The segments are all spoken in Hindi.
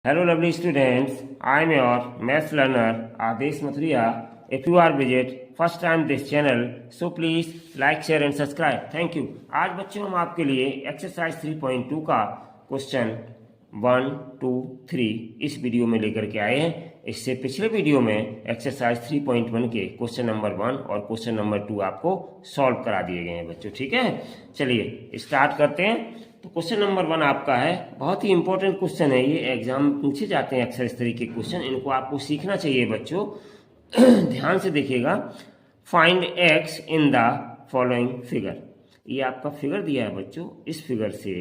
Hello lovely students, I am your maths learner Adesh Mathuriya. If you are visit first time this channel, so please like, share and subscribe. Thank you. आज बच्चों हम आपके लिए एक्सरसाइज 3.2 का क्वेश्चन 1, 2, 3 इस वीडियो में लेकर के आए हैं। इससे पिछले वीडियो में एक्सरसाइज 3.1 के क्वेश्चन नंबर 1 और क्वेश्चन नंबर 2 आपको सॉल्व करा दिए गए हैं बच्चों। ठीक है, चलिए स्टार्ट करते हैं। तो क्वेश्चन नंबर 1 आपका है, बहुत ही इंपॉर्टेंट क्वेश्चन है ये, एग्जाम पूछे जाते हैं अक्सर इस तरीके के क्वेश्चन, इनको आपको सीखना चाहिए बच्चों। ध्यान से देखिएगा। Find x in the following figure. ये आपका फिगर दिया है बच्चों, इस फिगर से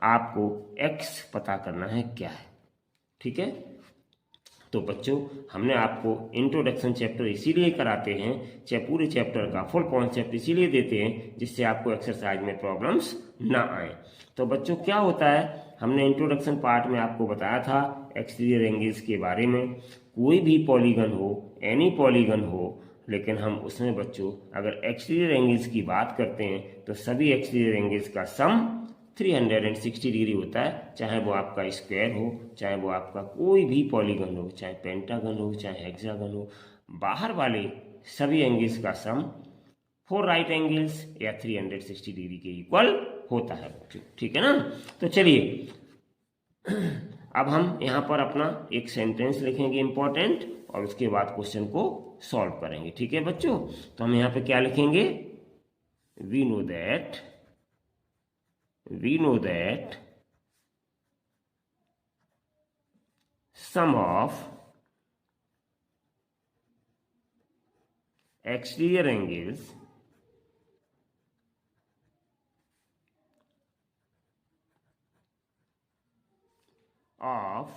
आपको एक्स पता करना है क्या है। ठीक है, तो बच्चों हमने आपको इंट्रोडक्शन चैप्टर इसीलिए कराते हैं, चाहे पूरे चैप्टर का फुल कॉन्सेप्ट इसीलिए देते हैं जिससे आपको एक्सरसाइज में प्रॉब्लम्स ना आए। तो बच्चों क्या होता है, हमने इंट्रोडक्शन पार्ट में आपको बताया था एक्सटीरियर एंगल्स के बारे में। कोई भी पॉलीगन हो, एनी पॉलीगन हो, लेकिन हम उसमें बच्चों अगर एक्सटीरियर एंगल्स की बात करते हैं तो सभी एक्सटीरियर एंगल्स का सम 360 डिग्री होता है, चाहे वो आपका स्क्वायर हो, चाहे वो आपका कोई भी पॉलीगन हो, चाहे पेंटागन हो, चाहे हेक्सागन हो। बाहर वाले सभी एंगल्स का सम 4 राइट एंगल्स या 360 डिग्री के इक्वल होता है बच्चों। ठीक है ना। तो चलिए अब हम यहाँ पर अपना एक सेंटेंस लिखेंगे इंपॉर्टेंट, और उसके बाद क्वेश्चन को सॉल्व करेंगे। ठीक है बच्चों, तो हम यहाँ पे क्या लिखेंगे, we know that sum of exterior angles of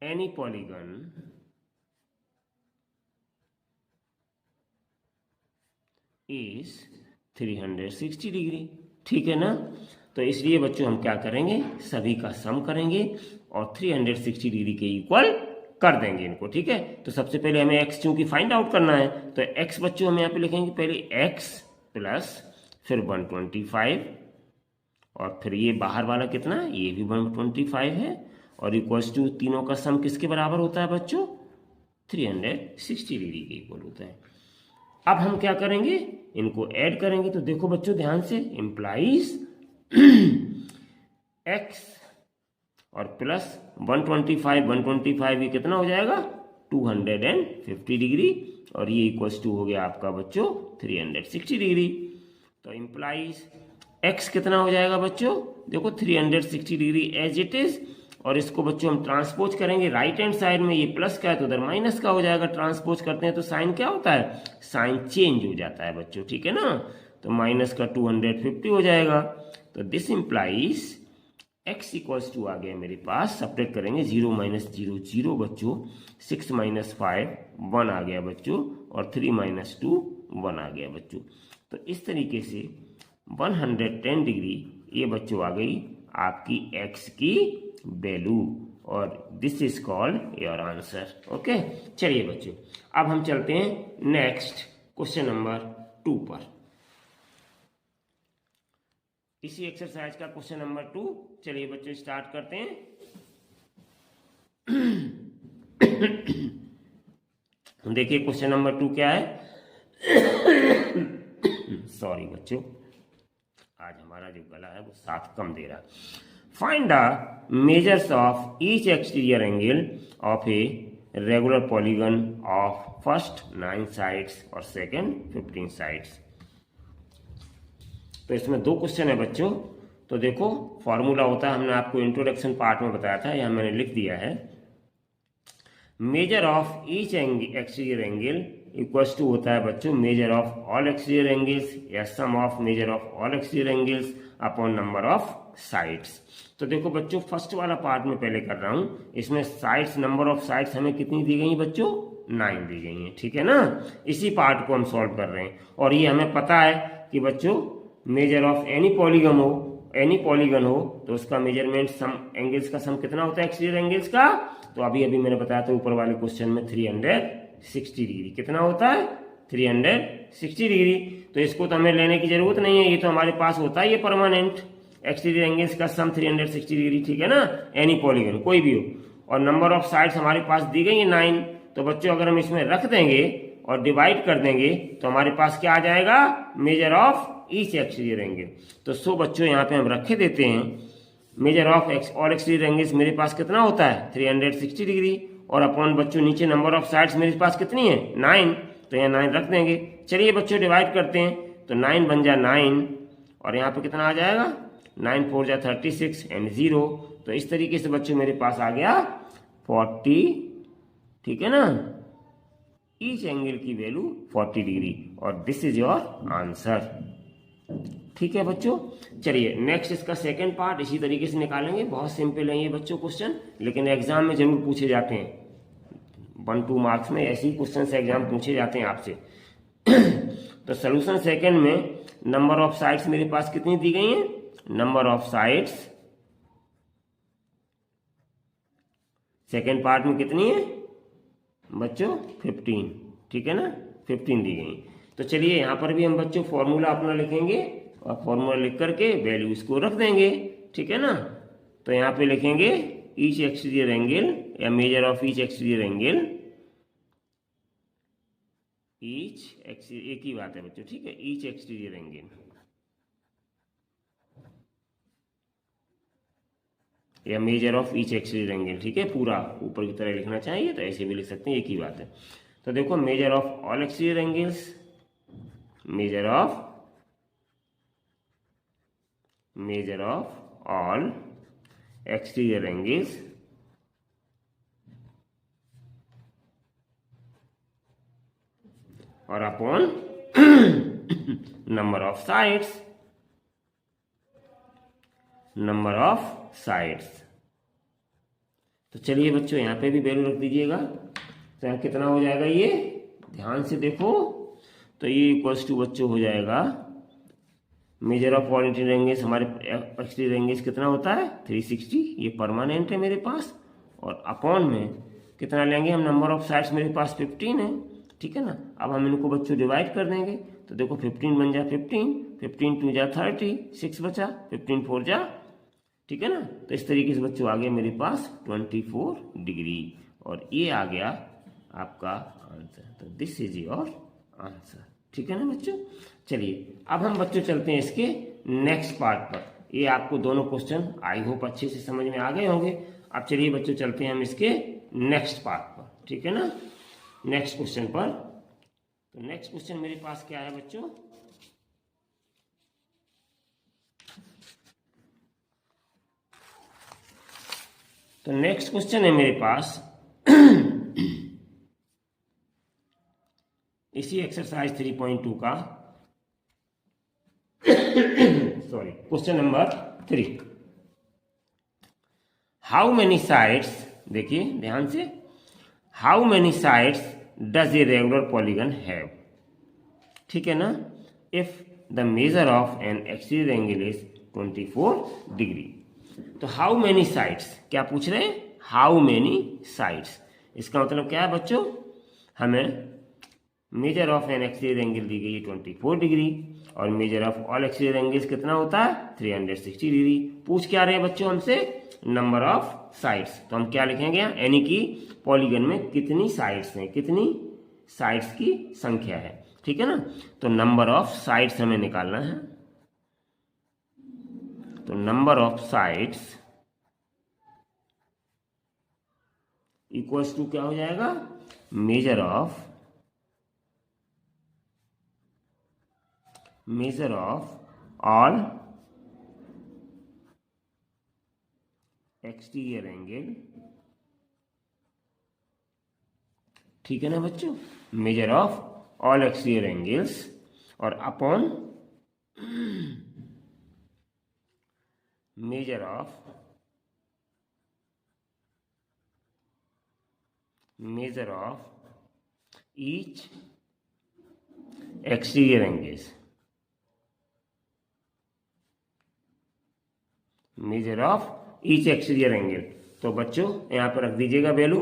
any polygon is 360 degree. ठीक है ना। तो इसलिए बच्चों हम क्या करेंगे, सभी का सम करेंगे और 360 डिग्री के इक्वल कर देंगे इनको। ठीक है, तो सबसे पहले हमें x चूंकि फाइंड आउट करना है, तो x बच्चों हम यहाँ पे लिखेंगे पहले x प्लस फिर 125 और फिर ये बाहर वाला कितना, ये भी 125 है, और इक्वल्स टू तीनों का सम किसके बराबर होता है बच्चों, 360 डिग्री के इक्वल होता है। अब हम क्या करेंगे, इनको ऐड करेंगे। तो देखो बच्चों ध्यान से, इम्प्लाइज x और प्लस 125 ये कितना हो जाएगा 250 डिग्री, और ये इक्वल्स टू हो गया आपका बच्चों 360 डिग्री। तो इम्प्लाइज x कितना हो जाएगा बच्चों, देखो 360 डिग्री एज इट इज, और इसको बच्चों हम ट्रांसपोज करेंगे राइट हैंड साइड में, ये प्लस का है तो उधर माइनस का हो जाएगा। ट्रांसपोज करते हैं तो साइन क्या होता है, साइन चेंज हो जाता है बच्चों। ठीक है ना, तो माइनस का 250 हो जाएगा। तो this implies x equals to आ गया मेरे पास, सब्ट्रैक्ट करेंगे 0 माइनस 0 0 बच्चों, 6 माइनस 5 1 आ गया बच्चों, और 3 माइनस 2 1 आ गया बच्चों। तो इस तरीके से 110 डिग्री ये बच्चों आ गई आपकी x की वैल्यू, और this is called your answer. Okay, चलिए बच्चों अब हम चलते हैं नेक्स्ट क्वेश्चन नंबर 2 पर। इसी एक्सरसाइज का क्वेश्चन नंबर 2, चलिए बच्चों स्टार्ट करते हैं। देखिए क्वेश्चन नंबर 2 क्या है। सॉरी बच्चों, आज हमारा जो गला है वो साथ कम दे रहा है। Find the measures of each exterior angle of a regular polygon of first 9 sides और second 15 sides। तो इसमें 2 क्वेश्चन है बच्चों। तो देखो फॉर्मूला होता है, हमने आपको इंट्रोडक्शन पार्ट में बताया था, यहाँ मैंने लिख दिया है। Measure of each exterior angle equals to होता है बच्चों measure of all exterior angles या sum of measure of all exterior angles upon number of sides. तो देखो बच्चों फर्स्ट वाला पार्ट में पहले कर रहा हूं, इसमें साइड्स, नंबर ऑफ साइड्स हमें कितनी दी गई बच्चों, 9 दी गई हैं। ठीक है ना, इसी पार्ट को हम सॉल्व कर रहे हैं, और ये हमें पता है कि बच्चों मेजर ऑफ एनी पॉलीगन हो तो उसका मेजरमेंट सम एंगल्स का सम कितना होता है एक्सटीरियर एंगल्स का। तो अभी मैंने बताया था ऊपर वाले क्वेश्चन में 360 डिग्री कितना होता है, 360 डिग्री। तो इसको तो हमें लेने की जरूरत नहीं है, ये तो हमारे पास होता है ये परमानेंट। एक्सटीरियर एंगल्स का सम 360 डिग्री, ठीक है ना, एनी पॉलीगन कोई भी हो। और नंबर ऑफ साइड्स हमारे पास दी गई है 9। तो बच्चों अगर हम इसमें रख देंगे और डिवाइड कर देंगे तो हमारे पास क्या आ जाएगा, measure of each exterior angle. तो सो बच्चों यहाँ पे हम रखे देते हैं major of all exterior angles मेरे पास कितना होता है 360 डिग्री, और अपॉन बच्चों नीचे नंबर ऑफ साइड्स मेरे पास कितनी है 9, तो यहाँ 9 रख देंगे। चलिए बच्चों डिवाइड करते हैं, तो 9 बन जा 9 और यहाँ पे कितना आ जाएगा 9 4 जा 36 एंड 0। तो इस तरीके से बच्चों मेरे पास आ गया 40, ठीक है ना, ईच एंगल की वैल्यू 40 डिग्री, और दिस इज योर आंसर। ठीक है बच्चों, चलिए नेक्स्ट इसका सेकंड पार्ट इसी तरीके से निकालेंगे। बहुत सिंपल है ये बच्चों क्वेश्चन, लेकिन एग्जाम में जरूर पूछे जाते हैं। 1-2 मार्क्स में ऐसे ही क्वेश्चन से एग्जाम पूछे जाते हैं आपसे। तो सोल्यूशन सेकंड में नंबर ऑफ साइड्स मेरे पास कितनी दी गई है, number of sides second part में कितनी है बच्चों 15, ठीक है ना, 15 दी गई। तो चलिए यहाँ पर भी हम बच्चों फॉर्मूला अपना लिखेंगे और फॉर्मूला लिख करके वैल्यूज को रख देंगे, ठीक है ना। तो यहाँ पे लिखेंगे ईच एक्सटीरियर एंगल या major of each exterior angle, each exterior एक ही बात है बच्चों, ठीक है, ईच एक्सटीरियर एंगल या major of each exterior angle, ठीक है, पूरा ऊपर की तरह लिखना चाहिए तो ऐसे भी लिख सकते हैं, एक ही बात है। तो देखो measure of all exterior angles, measure of all exterior angles और upon number of sides, number of sides. तो चलिए बच्चों यहाँ पे भी वैल्यू रख दीजिएगा। तो यहाँ कितना हो जाएगा, ये ध्यान से देखो, तो ये इक्वल्स टू बच्चों हो जाएगा measure of all interior angles, हमारे एक्सटीरियर एंगल्स कितना होता है 360, ये परमानेंट है मेरे पास, और अपॉन में कितना लेंगे हम, नंबर ऑफ साइड्स मेरे पास 15 है, ठीक है ना। अब हम इनको बच्चों डिवाइड कर देंगे, तो देखो 15 बन जा 15, 15 2 जा 30, 6 बचा, 15 4 जा, ठीक है ना। तो इस तरीके से बच्चों आ गया मेरे पास 24 डिग्री, और ये आ गया आपका आंसर। तो दिस इज योर आंसर, ठीक है ना बच्चों। चलिए अब हम बच्चों चलते हैं इसके नेक्स्ट पार्ट पर। ये आपको दोनों क्वेश्चन आई होप अच्छे से समझ में आ गए होंगे। अब चलिए बच्चों चलते हैं हम इसके नेक्स्ट पार्ट पर, ठीक है ना, नेक्स्ट क्वेश्चन पर। तो नेक्स्ट क्वेश्चन मेरे पास क्या है बच्चों, तो नेक्स्ट क्वेश्चन है मेरे पास इसी एक्सरसाइज 3.2 का sorry question number 3। How many sides, देखिए ध्यान से, how many sides does a regular polygon have, ठीक है ना, if the major of an exterior angle is 24 degree. तो हाउ मेनी साइड्स क्या पूछ रहे हैं, हाउ मेनी साइड्स, इसका मतलब क्या है बच्चों, हमें measure of an exterior angle दी गई है 24 डिग्री और measure of all exterior angles कितना होता है 360 डिग्री। पूछ क्या रहे हैं बच्चों हमसे, नंबर ऑफ साइड्स। तो हम क्या लिखेंगे यहाँ, यानी कि पॉलीगन में कितनी साइड्स हैं, कितनी साइड्स की संख्या है, ठीक है ना। तो नंबर ऑफ साइड्स हमें निकालना है। तो number of sides equals to क्या हो जाएगा, measure of all exterior angle, ठीक है ना बच्चों, measure of all exterior angles और upon measure of each exterior angles, measure of each exterior angle. तो बच्चों यहां पर रख दीजिएगा वैल्यू,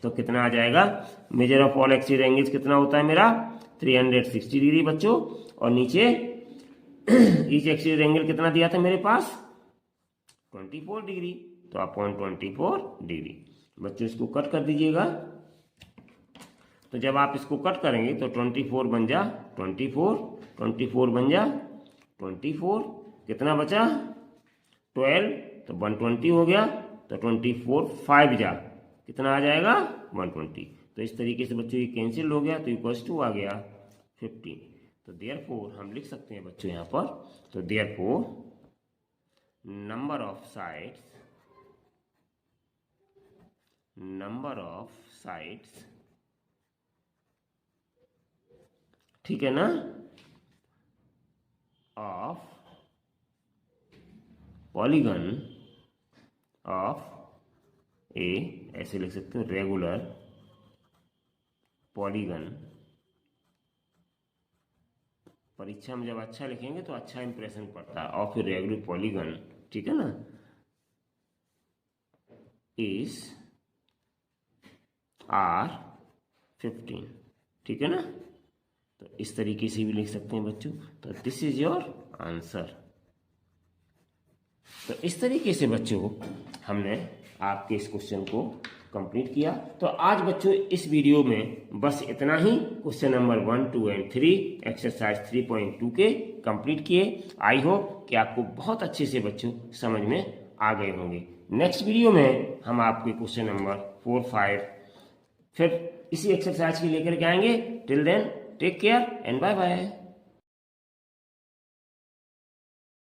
तो कितना आ जाएगा, measure of all exterior angles कितना होता है मेरा 360 डिग्री बच्चों, और नीचे ईच एक्सटीरियर एंगल कितना दिया था मेरे पास 24 डिग्री, तो अपॉन 24 डिग्री। बच्चों इसको कट कर दीजिएगा। तो जब आप इसको कट करेंगे तो 24 बन जा 24, 24 बन जा 24, कितना बचा 12, तो 120 हो गया, तो 24 5 जा कितना आ जाएगा 120। तो इस तरीके से बच्चों ये कैंसिल हो गया, तो इक्वल्स टू आ गया 15। तो देयरफॉर हम लिख सकते हैं बच्चों यहाँ पर, तो देयरफॉर नंबर ऑफ साइड्स, ठीक है ना, ऑफ पॉलीगन ऑफ ए, ऐसे लिख सकते हो रेगुलर पॉलीगन। परीक्षा में जब अच्छा लिखेंगे तो अच्छा इंप्रेशन पड़ता है, और फिर रेगुलर पॉलीगन, ठीक है ना, इज R15, ठीक है ना। तो इस तरीके से भी लिख सकते हैं बच्चों। तो दिस इज योर आंसर। तो इस तरीके से बच्चों हमने आपके इस क्वेश्चन को कंप्लीट किया। तो आज बच्चों इस वीडियो में बस इतना ही, क्वेश्चन नंबर 1, 2 एंड 3 एक्सरसाइज 3.2 के कंप्लीट किए। आई होप कि आपको बहुत अच्छे से बच्चों समझ में आ गए होंगे। नेक्स्ट वीडियो में हम आपके क्वेश्चन नंबर 4, 5 फिर इसी एक्सरसाइज के लेकर के आएंगे। Till then take care and bye bye.